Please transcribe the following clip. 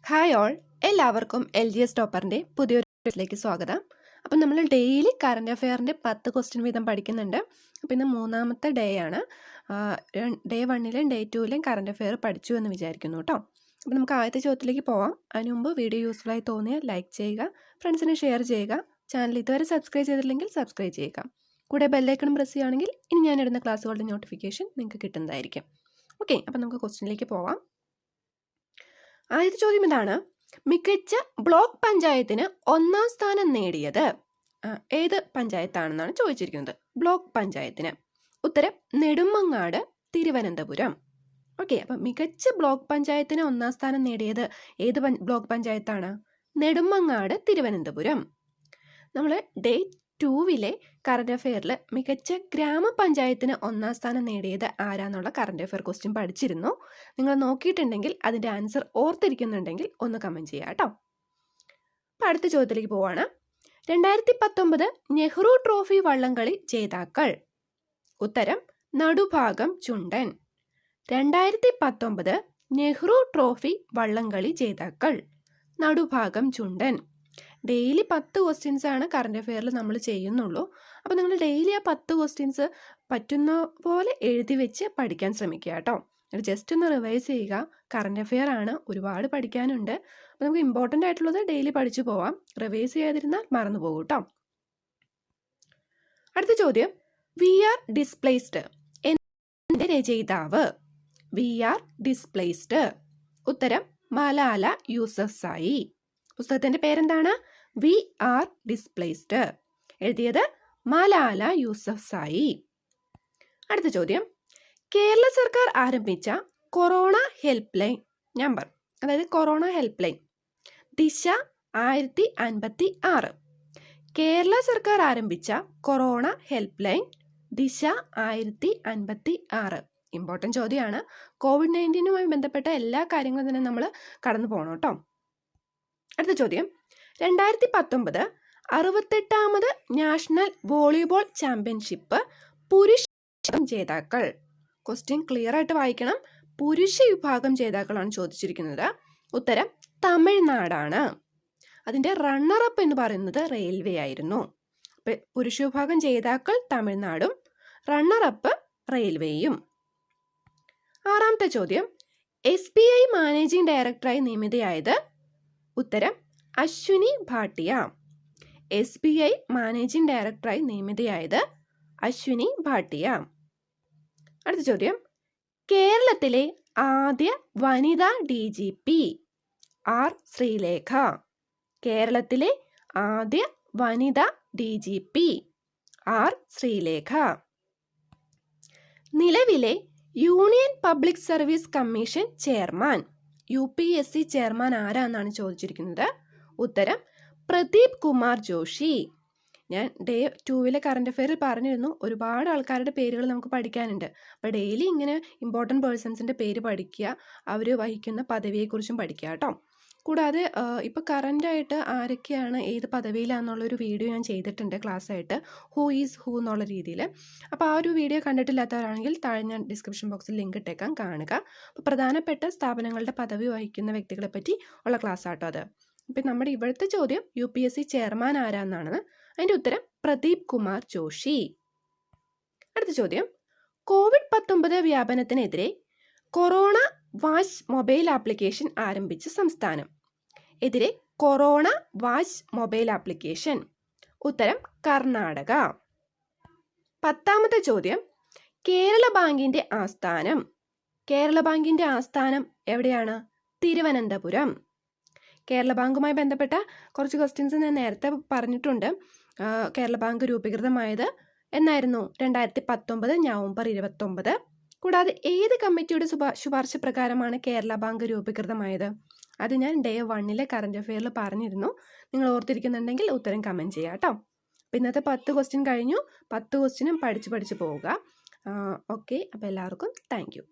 Hi all, എല്ലാവർക്കും LGS ടോപ്പറിൻ്റെ പുതിയൊരു വീഡിയോയിലേക്ക് സ്വാഗതം. അപ്പം നമ്മൾ ഡെയിലി കറണ്ട് അഫെയറിൻ്റെ 10 ക്വസ്റ്റ്യൻ വീതം പഠിക്കുന്നുണ്ട്. അപ്പോൾ ഇന്ന് മൂന്നാമത്തെ ഡേ ആണ്. ഡേ 1ലും ഡേ 2ലും കറണ്ട് അഫെയർ പഠിച്ചു എന്ന് വിചാരിക്കുന്നു കേട്ടോ. അപ്പോൾ നമുക്ക് ആദ്യത്തെ ചോദ്യത്തിലേക്ക് പോവാം. അതിന് മുമ്പ് വീഡിയോ യൂസ്ഫുള്ളായി തോന്നിയാൽ ലൈക്ക് ചെയ്യുക, ഫ്രണ്ട്സിന് ഷെയർ ചെയ്യുക, ചാനൽ ഇതുവരെ സബ്സ്ക്രൈബ് ചെയ്തിട്ടില്ലെങ്കിൽ സബ്സ്ക്രൈബ് ചെയ്യുക. കൂടെ ബെല്ലൈക്കൺ പ്രസ് ചെയ്യുകയാണെങ്കിൽ ഇനി ഞാനിടുന്ന ക്ലാസ്സുകളുടെ നോട്ടിഫിക്കേഷൻ നിങ്ങൾക്ക് കിട്ടുന്നതായിരിക്കും. ഓക്കെ, അപ്പോൾ നമുക്ക് ക്വസ്റ്റ്യനിലേക്ക് പോവാം. ആദ്യത്തെ ചോദ്യം ഇതാണ്: മികച്ച ബ്ലോക്ക് പഞ്ചായത്തിന് 1ാം സ്ഥാനം നേടിയത് ഏത് പഞ്ചായത്താണെന്നാണ് ചോദിച്ചിരിക്കുന്നത്. ബ്ലോക്ക് പഞ്ചായത്തിന് ഉത്തരം നെടുമങ്ങാട്, തിരുവനന്തപുരം. ഓക്കെ, അപ്പം മികച്ച ബ്ലോക്ക് പഞ്ചായത്തിന് 1ാം സ്ഥാനം നേടിയത് ഏത് ബ്ലോക്ക് പഞ്ചായത്താണ്? നെടുമങ്ങാട്, തിരുവനന്തപുരം. നമ്മൾ ഡേ 2വിലെ കറണ്ട് അഫെയറിൽ മികച്ച ഗ്രാമപഞ്ചായത്തിന് 1ാം സ്ഥാനം നേടിയത് ആരാന്നുള്ള കറണ്ട് അഫെയർ ക്വസ്റ്റ്യൻ പഠിച്ചിരുന്നു. നിങ്ങൾ നോക്കിയിട്ടുണ്ടെങ്കിൽ അതിൻ്റെ ആൻസർ ഓർത്തിരിക്കുന്നുണ്ടെങ്കിൽ ഒന്ന് കമൻറ്റ് ചെയ്യുക കേട്ടോ. അപ്പം അടുത്ത ചോദ്യത്തിലേക്ക് പോവാണ്. 2019 നെഹ്റു ട്രോഫി വള്ളംകളി ജേതാക്കൾ. ഉത്തരം നടുഭാഗം ചുണ്ടൻ. 2019 നെഹ്റു ട്രോഫി വള്ളംകളി ജേതാക്കൾ നടുഭാഗം ചുണ്ടൻ. ഡെയിലി 10 ക്വസ്റ്റ്യൻസ് ആണ് കറണ്ട് അഫെയറിൽ നമ്മൾ ചെയ്യുന്നുള്ളൂ. അപ്പോൾ നിങ്ങൾ ഡെയിലി ആ 10 ക്വസ്റ്റ്യൻസ് പറ്റുന്ന പോലെ എഴുതി വെച്ച് പഠിക്കാൻ ശ്രമിക്കുക കേട്ടോ. ജസ്റ്റ് ഒന്ന് റിവൈസ് ചെയ്യുക. കറണ്ട് അഫെയർ ആണ്, ഒരുപാട് പഠിക്കാനുണ്ട്. അപ്പോൾ നമുക്ക് ഇമ്പോർട്ടൻ്റ് ആയിട്ടുള്ളത് ഡെയിലി പഠിച്ചു പോവാം. റിവൈസ് ചെയ്യാതിരുന്നാൽ മറന്നു പോകും കേട്ടോ. അടുത്ത ചോദ്യം: വി ആർ ഡിസ്പ്ലേസ്ഡ് എന്ന രചയിതാവ്. We are displaced. ഉത്തരം മലാല യൂസഫ്സായി. പുസ്തകത്തിന്റെ പേരെന്താണ്? We are displaced. എഴുതിയത് മലാല യൂസഫ്സായി. അടുത്ത ചോദ്യം: കേരള സർക്കാർ ആരംഭിച്ച കൊറോണ ഹെൽപ്പ് ലൈൻ നമ്പർ, അതായത് corona help line Disha 1056. Kerala സർക്കാർ ആരംഭിച്ച corona help line Disha 1056. Important ചോദ്യമാണ്. COVID-19 ബന്ധപ്പെട്ട എല്ലാ കാര്യങ്ങളും തന്നെ നമ്മൾ കടന്നു പോകണം കേട്ടോ. അടുത്ത ചോദ്യം: 2019 68ാമത് നാഷണൽ വോളിബോൾ ചാമ്പ്യൻഷിപ്പ് പുരുഷ വിഭാഗം ജേതാക്കൾ. ക്വസ്റ്റ്യൻ ക്ലിയർ ആയിട്ട് വായിക്കണം. പുരുഷ വിഭാഗം ജേതാക്കളാണ് ചോദിച്ചിരിക്കുന്നത്. ഉത്തരം തമിഴ്നാടാണ്. അതിൻ്റെ റണ്ണറപ്പ് എന്ന് പറയുന്നത് റെയിൽവേ ആയിരുന്നു. പുരുഷ വിഭാഗം ജേതാക്കൾ തമിഴ്നാടും റണ്ണറപ്പ് റെയിൽവേയും. ആറാമത്തെ ചോദ്യം: SBI മാനേജിംഗ് ഡയറക്ടറായി നിയമിതയായത്. ഉത്തരം അശ്വിനി ഭാട്ടിയ. SBI മാനേജിംഗ് ഡയറക്ടറായി നിയമിതയായത് അശ്വിനി ഭാട്ടിയ. അടുത്ത ചോദ്യം: കേരളത്തിലെ ആദ്യ വനിതാ DGP ആർ ശ്രീലേഖ. കേരളത്തിലെ ആദ്യ വനിതാ DGP ആർ ശ്രീലേഖ. നിലവിലെ union public service commission chairman, UPSC chairman ആരാന്നാണ് ചോദിച്ചിരിക്കുന്നത്. ഉത്തരം പ്രദീപ് കുമാർ ജോഷി. ഞാൻ ഡേ 2വിലെ കറണ്ട് അഫെയറിൽ പറഞ്ഞിരുന്നു, ഒരുപാട് ആൾക്കാരുടെ പേരുകൾ നമുക്ക് പഠിക്കാനുണ്ട്. അപ്പോൾ ഡെയിലി ഇങ്ങനെ ഇമ്പോർട്ടൻറ്റ് പേഴ്സൺസിൻ്റെ പേര് പഠിക്കുക, അവർ വഹിക്കുന്ന പദവിയെക്കുറിച്ചും പഠിക്കുക കേട്ടോ. കൂടാതെ ഇപ്പോൾ കറൻ്റായിട്ട് ആരൊക്കെയാണ് ഏത് പദവിയിലാണെന്നുള്ളൊരു വീഡിയോ ഞാൻ ചെയ്തിട്ടുണ്ട് ക്ലാസ്സായിട്ട്, ഹൂ ഈസ് ഹൂ എന്നുള്ള രീതിയിൽ. അപ്പോൾ ആ ഒരു വീഡിയോ കണ്ടിട്ടില്ലാത്തവരാണെങ്കിൽ താഴെ ഞാൻ ഡിസ്ക്രിപ്ഷൻ ബോക്സിൽ ലിങ്ക് ഇട്ടേക്കാം, കാണുക. അപ്പോൾ പ്രധാനപ്പെട്ട സ്ഥാപനങ്ങളുടെ പദവി വഹിക്കുന്ന വ്യക്തികളെ പറ്റി ഉള്ള ക്ലാസ് ആട്ടോ അത്. അപ്പം നമ്മുടെ ഇവിടുത്തെ ചോദ്യം UPSC ചെയർമാൻ ആരാന്നാണ്. അതിൻ്റെ ഉത്തരം പ്രദീപ് കുമാർ ജോഷി. അടുത്ത ചോദ്യം: COVID-19 വ്യാപനത്തിനെതിരെ കൊറോണ വാച്ച് മൊബൈൽ ആപ്ലിക്കേഷൻ ആരംഭിച്ച സംസ്ഥാനം. എതിരെ കൊറോണ വാച്ച് മൊബൈൽ ആപ്ലിക്കേഷൻ. ഉത്തരം കർണാടക. 10ാമത്തെ ചോദ്യം: കേരള ബാങ്കിന്റെ ആസ്ഥാനം. കേരള ബാങ്കിന്റെ ആസ്ഥാനം എവിടെയാണ്? തിരുവനന്തപുരം. കേരള ബാങ്കുമായി ബന്ധപ്പെട്ട കുറച്ച് ക്വസ്റ്റ്യൻസ് ഞാൻ നേരത്തെ പറഞ്ഞിട്ടുണ്ട്. കേരള ബാങ്ക് രൂപീകൃതമായത് എന്നായിരുന്നു? 2019 നവംബർ 29. കൂടാതെ ഏത് കമ്മിറ്റിയുടെ ശുപാർശ പ്രകാരമാണ് കേരള ബാങ്ക് രൂപീകൃതമായത്? അത് ഞാൻ ഡേ 1ലെ കറണ്ട് അഫെയറിൽ പറഞ്ഞിരുന്നു. നിങ്ങൾ ഓർത്തിരിക്കുന്നുണ്ടെങ്കിൽ ഉത്തരം കമൻറ്റ് ചെയ്യുക കേട്ടോ. അപ്പോൾ ഇന്നത്തെ 10 ക്വസ്റ്റ്യൻ കഴിഞ്ഞു. 10 ക്വസ്റ്റ്യനും പഠിച്ച് പോവുക. ഓക്കെ, അപ്പോൾ എല്ലാവർക്കും താങ്ക് യു.